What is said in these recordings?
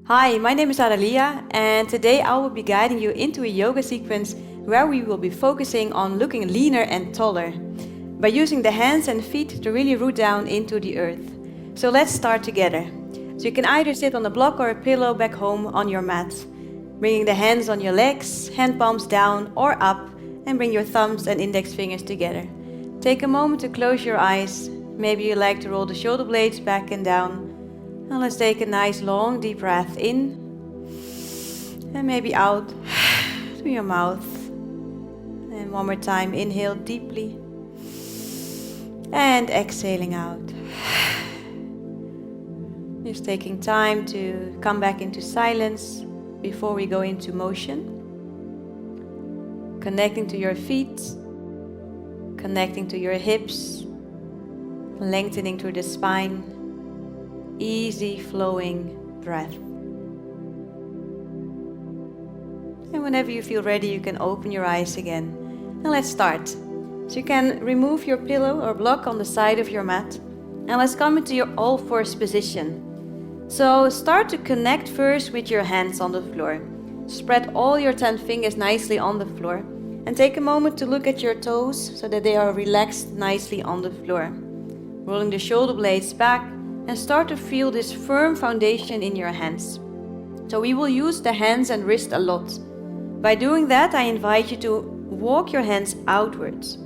Hi, my name is Adalia, and today I will be guiding you into a yoga sequence where we will be focusing on looking leaner and taller by using the hands and feet to really root down into the earth. So let's start together. So you can either sit on a block or a pillow back home on your mat, bringing the hands on your legs, hand palms down or up, and bring your thumbs and index fingers together. Take a moment to close your eyes. Maybe you like to roll the shoulder blades back and down. Now let's take a nice long deep breath in and maybe out through your mouth. And one more time, inhale deeply and exhaling out. Just taking time to come back into silence before we go into motion. Connecting to your feet, connecting to your hips, lengthening through the spine. Easy flowing breath. And whenever you feel ready, you can open your eyes again. And let's start. So you can remove your pillow or block on the side of your mat. And let's come into your all fours position. So start to connect first with your hands on the floor. Spread all your 10 fingers nicely on the floor. And take a moment to look at your toes so that they are relaxed nicely on the floor. Rolling the shoulder blades back. And start to feel this firm foundation in your hands. So we will use the hands and wrist a lot. By doing that, I invite you to walk your hands outwards.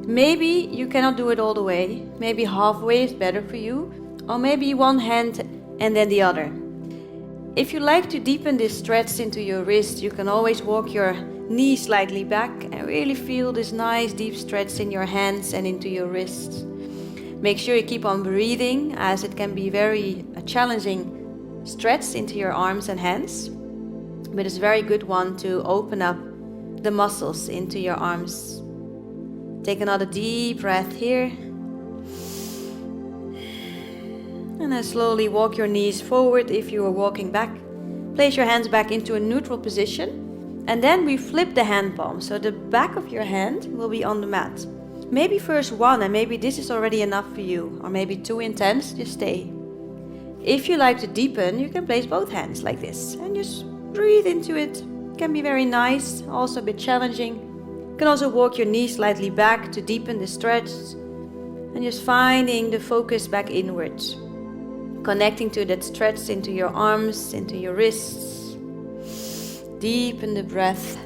Maybe you cannot do it all the way. Maybe halfway is better for you. Or maybe one hand and then the other. If you like to deepen this stretch into your wrist, you can always walk your knees slightly back and really feel this nice deep stretch in your hands and into your wrists. Make sure you keep on breathing, as it can be very challenging stretch into your arms and hands. But it's a very good one to open up the muscles into your arms. Take another deep breath here. And then slowly walk your knees forward if you are walking back. Place your hands back into a neutral position. And then we flip the hand palm. So the back of your hand will be on the mat. Maybe first one, and maybe this is already enough for you, or maybe too intense, just stay. If you like to deepen, you can place both hands like this and just breathe into it. It can be very nice, also a bit challenging. You can also walk your knees slightly back to deepen the stretch and just finding the focus back inwards. Connecting to that stretch into your arms, into your wrists. Deepen the breath.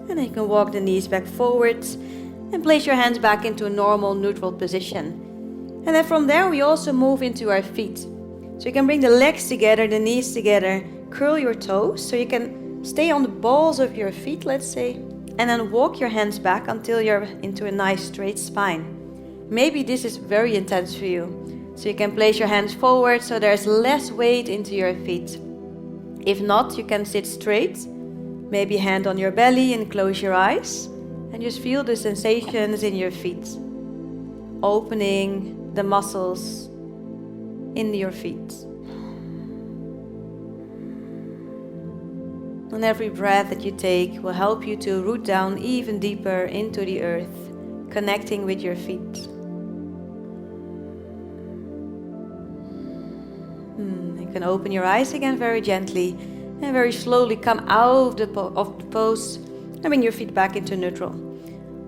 And then you can walk the knees back forwards and place your hands back into a normal neutral position. And then from there we also move into our feet. So you can bring the legs together, the knees together, curl your toes so you can stay on the balls of your feet, let's say, and then walk your hands back until you're into a nice straight spine. Maybe this is very intense for you. So you can place your hands forward so there's less weight into your feet. If not, you can sit straight. Maybe hand on your belly and close your eyes and just feel the sensations in your feet. Opening the muscles in your feet. And every breath that you take will help you to root down even deeper into the earth, connecting with your feet. You can open your eyes again very gently. And very slowly come out of the pose and bring your feet back into neutral.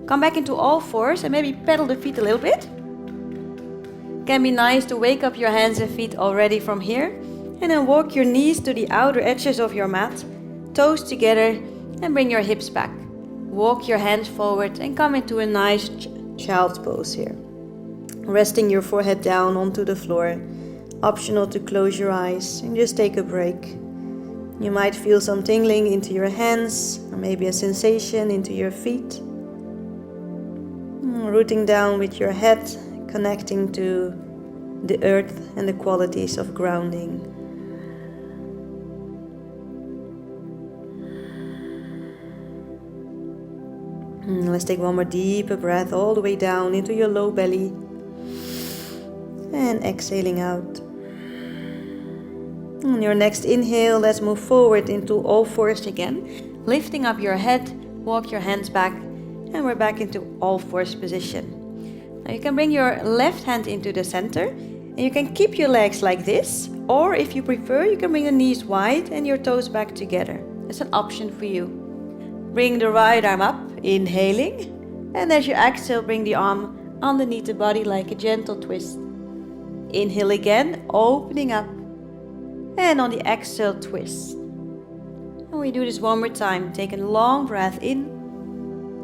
Come back into all fours and maybe pedal the feet a little bit. It can be nice to wake up your hands and feet already from here. And then walk your knees to the outer edges of your mat. Toes together and bring your hips back. Walk your hands forward and come into a nice child's pose here. Resting your forehead down onto the floor. Optional to close your eyes and just take a break. You might feel some tingling into your hands, or maybe a sensation into your feet. Rooting down with your head, connecting to the earth and the qualities of grounding. Let's take one more deeper breath all the way down into your low belly. And exhaling out. On your next inhale, let's move forward into all fours again. Lifting up your head, walk your hands back, and we're back into all fours position. Now you can bring your left hand into the center And you can keep your legs like this, or if you prefer, you can bring the knees wide and your toes back together. It's an option for you. Bring the right arm up, inhaling, and as you exhale, bring the arm underneath the body like a gentle twist. Inhale again, opening up, and on the exhale, twist. And we do this one more time. Take a long breath in,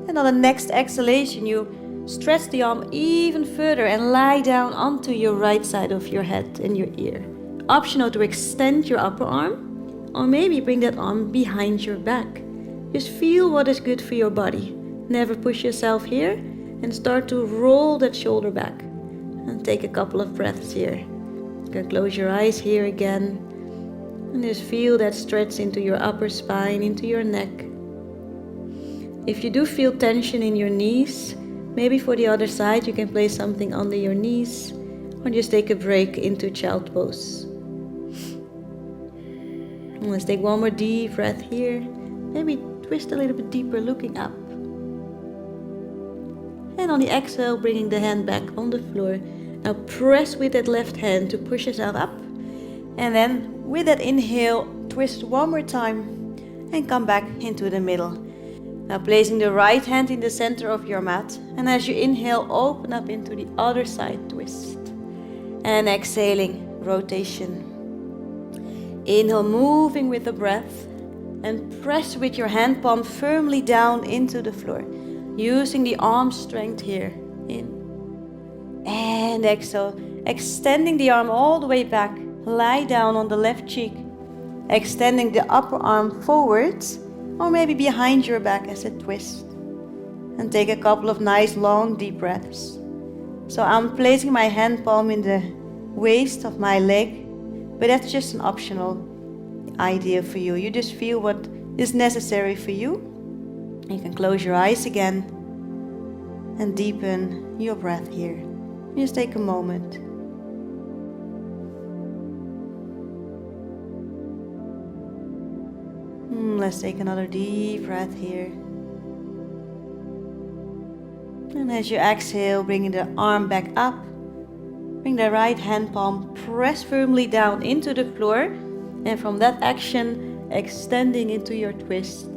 and on the next exhalation, you stretch the arm even further and lie down onto your right side of your head and your ear. Optional to extend your upper arm, or maybe bring that arm behind your back. Just feel what is good for your body. Never push yourself here, and start to roll that shoulder back. And take a couple of breaths here. You can close your eyes here again, and just feel that stretch into your upper spine, into your neck. If you do feel tension in your knees, maybe for the other side you can place something under your knees, or just take a break into child pose. And let's take one more deep breath here. Maybe twist a little bit deeper, looking up. And on the exhale, bringing the hand back on the floor. Now press with that left hand to push yourself up. And then with that inhale, twist one more time and come back into the middle. Now placing the right hand in the center of your mat. And as you inhale, open up into the other side, twist. And exhaling, rotation. Inhale, moving with the breath. And press with your hand palm firmly down into the floor. Using the arm strength here. In. And exhale. Extending the arm all the way back. Lie down on the left cheek. Extending the upper arm forwards. Or maybe behind your back as a twist. And take a couple of nice long deep breaths. So I'm placing my hand palm in the waist of my leg. But that's just an optional idea for you. You just feel what is necessary for you. You can close your eyes again and deepen your breath here. Just take a moment. Let's take another deep breath here. And as you exhale, bringing the arm back up. Bring the right hand palm, press firmly down into the floor. And from that action, extending into your twist.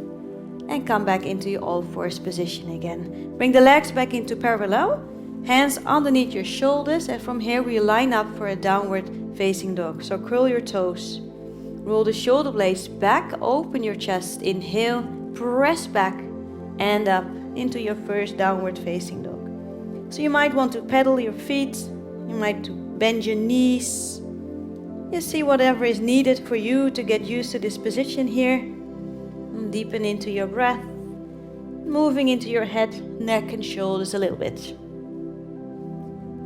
And come back into your all fours position again. Bring the legs back into parallel. Hands underneath your shoulders. And from here we line up for a downward facing dog. So curl your toes. Roll the shoulder blades back. Open your chest. Inhale. Press back. And up into your first downward facing dog. So you might want to pedal your feet. You might bend your knees. Just see whatever is needed for you to get used to this position here. And deepen into your breath. Moving into your head, neck and shoulders a little bit.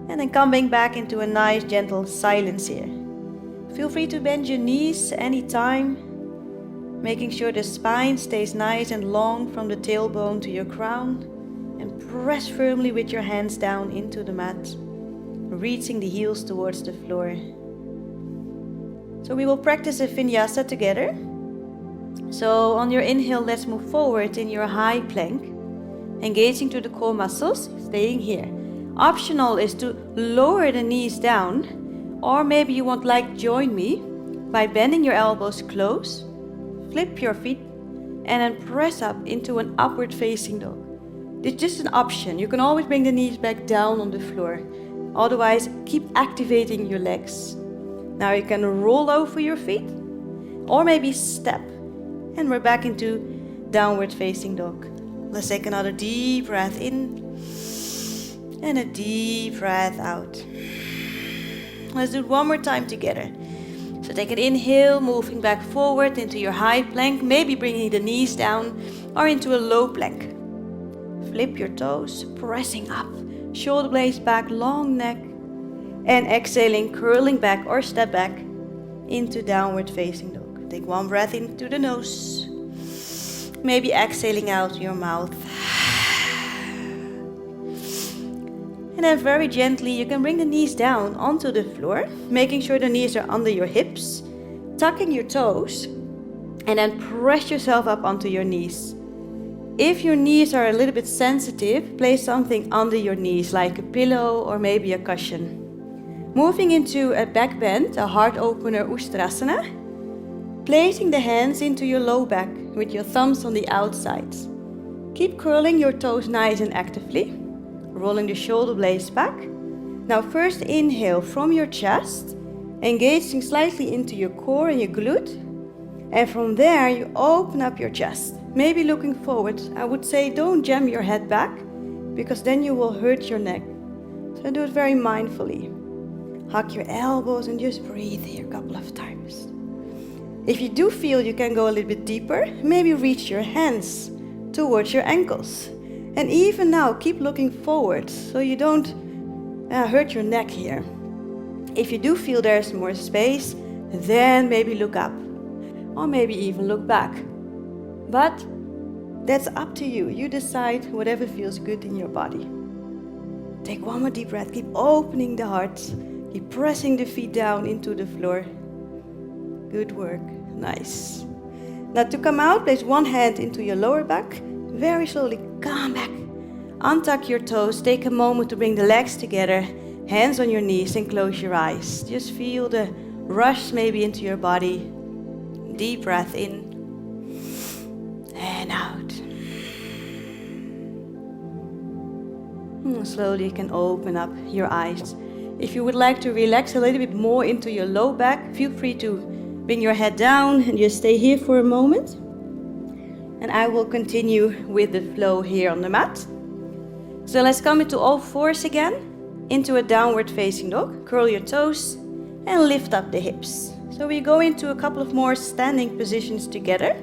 And then coming back into a nice gentle silence here. Feel free to bend your knees anytime. Making sure the spine stays nice and long from the tailbone to your crown. And press firmly with your hands down into the mat. Reaching the heels towards the floor. So we will practice a vinyasa together. So on your inhale, let's move forward in your high plank. Engaging to the core muscles, staying here. Optional is to lower the knees down. Or maybe you won't like join me by bending your elbows close. Flip your feet and then press up into an upward facing dog. It's just an option. You can always bring the knees back down on the floor. Otherwise, keep activating your legs. Now you can roll over your feet or maybe step. And we're back into downward facing dog. Let's take another deep breath in and a deep breath out. Let's do it one more time together. So take an inhale, moving back forward into your high plank, maybe bringing the knees down or into a low plank. Flip your toes, pressing up. Shoulder blades back, long neck. And exhaling, curling back or step back into downward facing dog. Take one breath into the nose. Maybe exhaling out your mouth. And then very gently you can bring the knees down onto the floor. Making sure the knees are under your hips. Tucking your toes. And then press yourself up onto your knees. If your knees are a little bit sensitive, place something under your knees like a pillow or maybe a cushion. Moving into a back bend, a heart opener Ustrasana. Placing the hands into your low back with your thumbs on the outsides. Keep curling your toes nice and actively. Rolling the shoulder blades back. Now first inhale from your chest, engaging slightly into your core and your glute. And from there you open up your chest, maybe looking forward. I would say don't jam your head back, because then you will hurt your neck. So do it very mindfully. Hug your elbows and just breathe here a couple of times. If you do feel you can go a little bit deeper, maybe reach your hands towards your ankles. And even now, keep looking forward so you don't hurt your neck here. If you do feel there's more space, then maybe look up. Or maybe even look back. But that's up to you. You decide whatever feels good in your body. Take one more deep breath. Keep opening the heart. Keep pressing the feet down into the floor. Good work. Nice. Now to come out, place one hand into your lower back. Very slowly come back. Untuck your toes. Take a moment to bring the legs together. Hands on your knees and close your eyes. Just feel the rush maybe into your body. Deep breath in and out. And slowly you can open up your eyes. If you would like to relax a little bit more into your low back, feel free to bring your head down and just stay here for a moment. And I will continue with the flow here on the mat. So let's come into all fours again, into a downward facing dog. Curl your toes and lift up the hips. So we go into a couple of more standing positions together.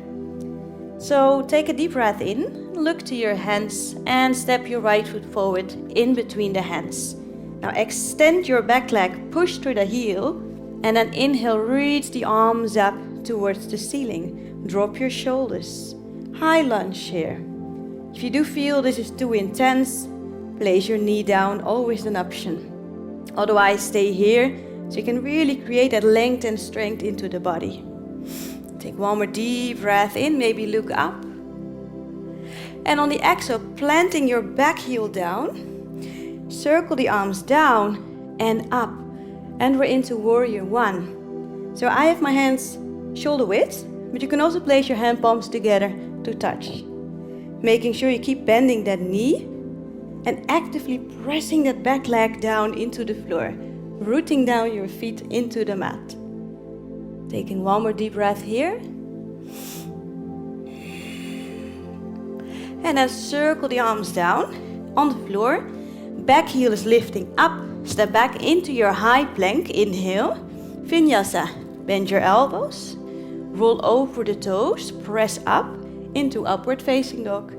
So take a deep breath in, look to your hands and step your right foot forward in between the hands. Now extend your back leg, push through the heel, and then inhale, reach the arms up towards the ceiling. Drop your shoulders. High lunge here. If you do feel this is too intense, place your knee down, always an option. Otherwise, stay here so you can really create that length and strength into the body. Take one more deep breath in, maybe look up. And on the exhale, planting your back heel down, circle the arms down and up. And we're into warrior one. So I have my hands shoulder width, but you can also place your hand palms together to touch. Making sure you keep bending that knee and actively pressing that back leg down into the floor, rooting down your feet into the mat. Taking one more deep breath here. And then circle the arms down on the floor. Back heel is lifting up. Step back into your high plank. Inhale. Vinyasa. Bend your elbows. Roll over the toes. Press up into upward facing dog.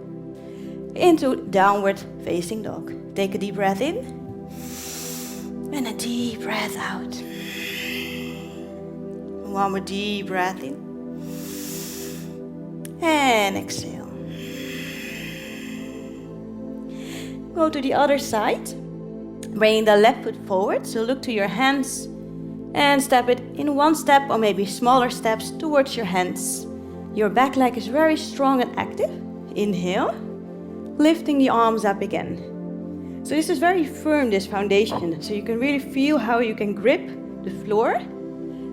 Into downward facing dog. Take a deep breath in. And a deep breath out. One more deep breath in. And exhale. Go to the other side. Bringing the left foot forward. So look to your hands. And step it in one step or maybe smaller steps towards your hands. Your back leg is very strong and active. Inhale. Lifting the arms up again. So this is very firm, this foundation. So you can really feel how you can grip the floor.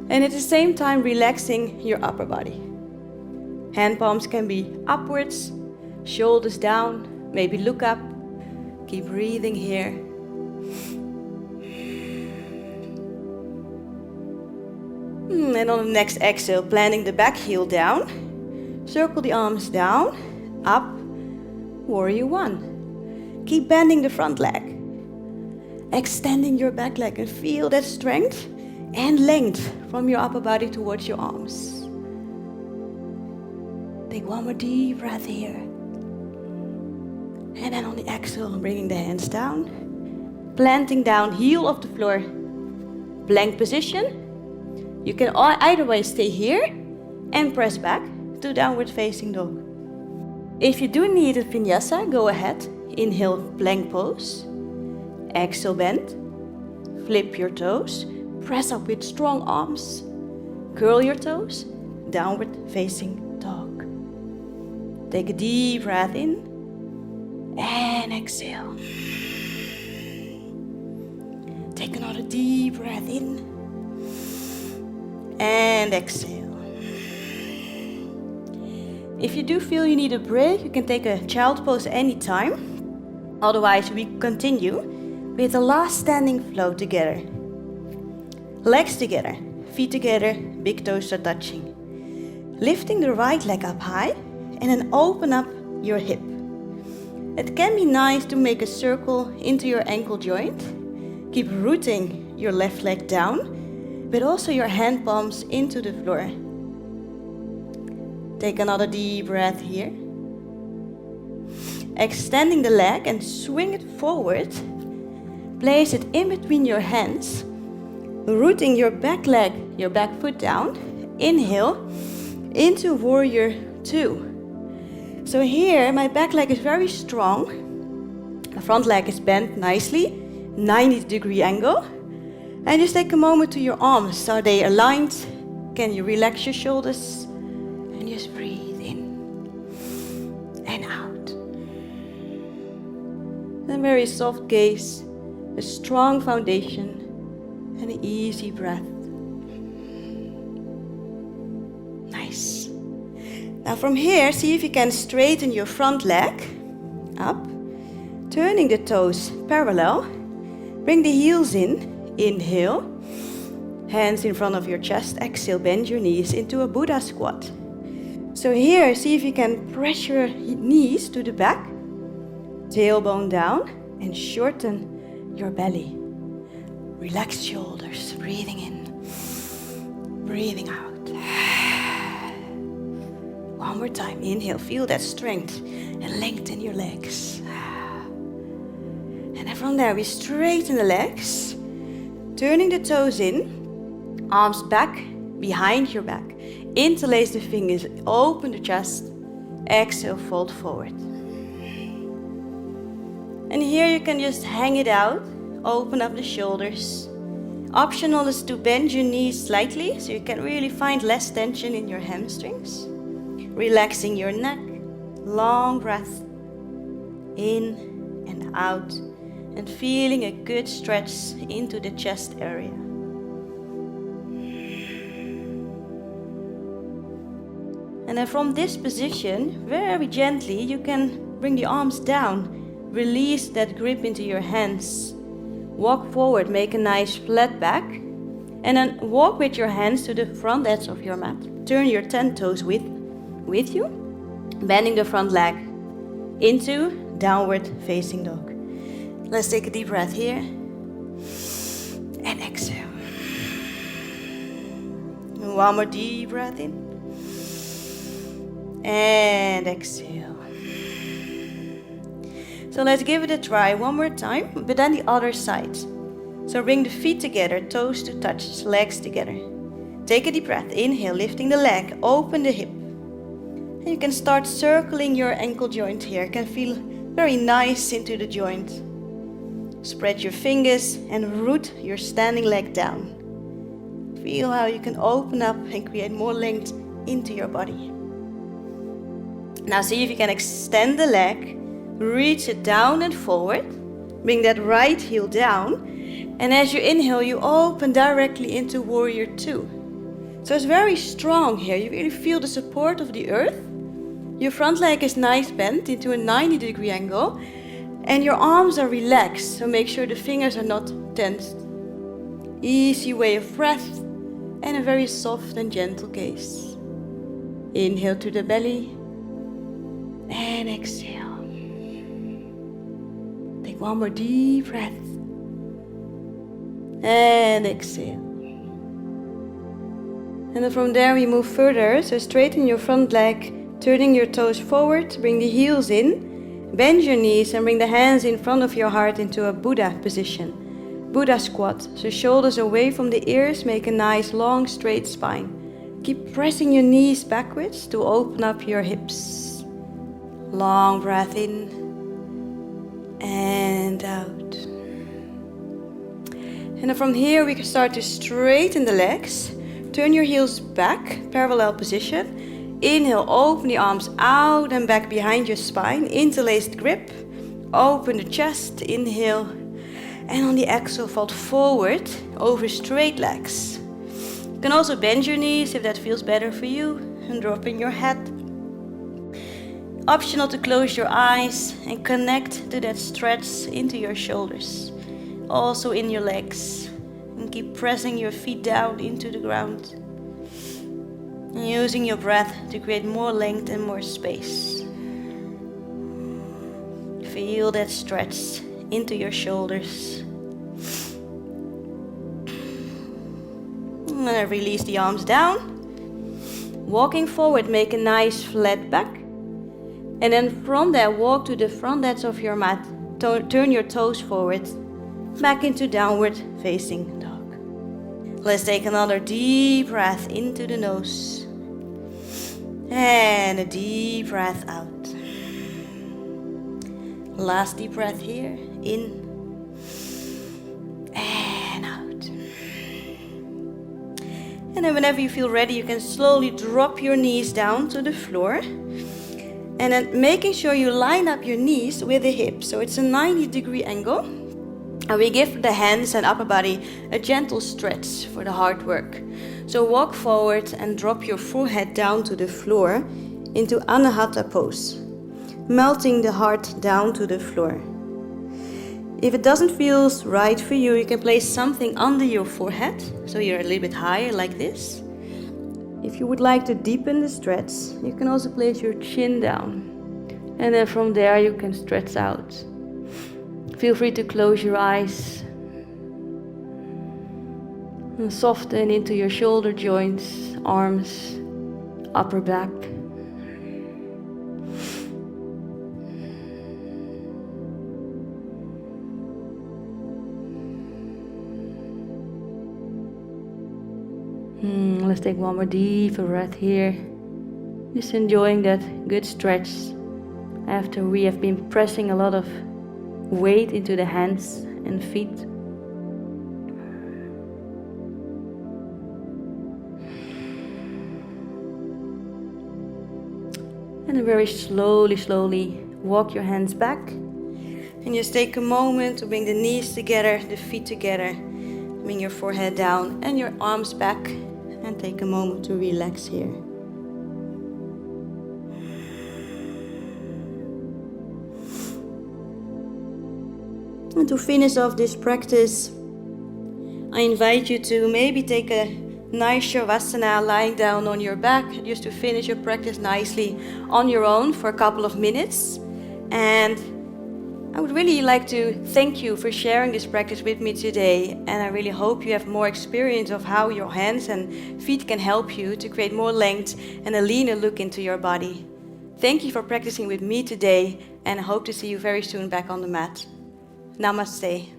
And at the same time relaxing your upper body. Hand palms can be upwards, shoulders down, maybe look up. Keep breathing here. And on the next exhale, planting the back heel down. Circle the arms down, up, warrior one. Keep bending the front leg. Extending your back leg and feel that strength and length from your upper body towards your arms. Take one more deep breath here. And then on the exhale, bringing the hands down. Planting down, heel of the floor. Plank position. You can either way stay here and press back to downward facing dog. If you do need a vinyasa, go ahead. Inhale, plank pose. Exhale, bend. Flip your toes. Press up with strong arms. Curl your toes. Downward facing dog. Take a deep breath in. And exhale. Take another deep breath in. And exhale. If you do feel you need a break, you can take a child pose anytime. Otherwise, we continue with the last standing flow together. Legs together, feet together, big toes are touching. Lifting the right leg up high and then open up your hip. It can be nice to make a circle into your ankle joint. Keep rooting your left leg down, but also your hand palms into the floor. Take another deep breath here. Extending the leg and swing it forward. Place it in between your hands. Rooting your back leg, your back foot down. Inhale into warrior 2. So here my back leg is very strong. The front leg is bent nicely, 90-degree angle. And just take a moment to your arms. Are they aligned? Can you relax your shoulders? And just breathe in and out. A very soft gaze, a strong foundation, and an easy breath. Nice. Now from here, see if you can straighten your front leg up, turning the toes parallel. Bring the heels in, inhale, hands in front of your chest, exhale, bend your knees into a Buddha squat. So here, see if you can press your knees to the back, tailbone down, and shorten your belly. Relax shoulders, breathing in, breathing out. One more time, inhale, feel that strength and lengthen your legs. And then from there, we straighten the legs, turning the toes in, arms back, behind your back. Interlace the fingers, open the chest, exhale, fold forward. And here you can just hang it out, open up the shoulders. Optional is to bend your knees slightly so you can really find less tension in your hamstrings. Relaxing your neck, long breath, in and out, and feeling a good stretch into the chest area. And then from this position, very gently, you can bring the arms down. Release that grip into your hands. Walk forward, make a nice flat back. And then walk with your hands to the front edge of your mat. Turn your 10 toes with you. Bending the front leg into downward facing dog. Let's take a deep breath here. And exhale. One more deep breath in. And exhale. So let's give it a try one more time, but then the other side. So bring the feet together, toes to touch, legs together. Take a deep breath, inhale, lifting the leg, open the hip. And you can start circling your ankle joint here. It can feel very nice into the joint. Spread your fingers and root your standing leg down. Feel how you can open up and create more length into your body. Now see if you can extend the leg, reach it down and forward. Bring that right heel down. And as you inhale, you open directly into warrior 2. So it's very strong here. You really feel the support of the earth. Your front leg is nice bent into a 90-degree angle. And your arms are relaxed, so make sure the fingers are not tensed. Easy way of breath and a very soft and gentle gaze. Inhale to the belly and exhale. Take one more deep breath and exhale. And then from there we move further, so straighten your front leg, turning your toes forward, bring the heels in, bend your knees and bring the hands in front of your heart into a Buddha position. Buddha squat, so shoulders away from the ears, make a nice long straight spine. Keep pressing your knees backwards to open up your hips. Long breath in and out. And then from here we can start to straighten the legs. Turn your heels back, parallel position. Inhale, open the arms out and back behind your spine. Interlaced grip. Open the chest. Inhale. And on the exhale, fold forward over straight legs. You can also bend your knees if that feels better for you, and drop in your head. Optional to close your eyes and connect to that stretch into your shoulders, also in your legs. And keep pressing your feet down into the ground. And using your breath to create more length and more space. Feel that stretch into your shoulders. And then release the arms down. Walking forward, make a nice flat back. And then from there, walk to the front edge of your mat. Turn your toes forward. Back into downward facing dog. Let's take another deep breath into the nose. And a deep breath out. Last deep breath here. In. And out. And then whenever you feel ready, you can slowly drop your knees down to the floor. And then making sure you line up your knees with the hips. So it's a 90-degree angle. And we give the hands and upper body a gentle stretch for the hard work. So walk forward and drop your forehead down to the floor into Anahata pose. Melting the heart down to the floor. If it doesn't feel right for you, you can place something under your forehead. So you're a little bit higher like this. If you would like to deepen the stretch, you can also place your chin down. And then from there you can stretch out. Feel free to close your eyes. And soften into your shoulder joints, arms, upper back. Let's take one more deep breath here. Just enjoying that good stretch after we have been pressing a lot of weight into the hands and feet. And very slowly walk your hands back. And just take a moment to bring the knees together, the feet together. Bring your forehead down and your arms back. And take a moment to relax here. And to finish off this practice, I invite you to maybe take a nice Shavasana lying down on your back, just to finish your practice nicely on your own for a couple of minutes. And I would really like to thank you for sharing this practice with me today, and I really hope you have more experience of how your hands and feet can help you to create more length and a leaner look into your body. Thank you for practicing with me today, and I hope to see you very soon back on the mat. Namaste.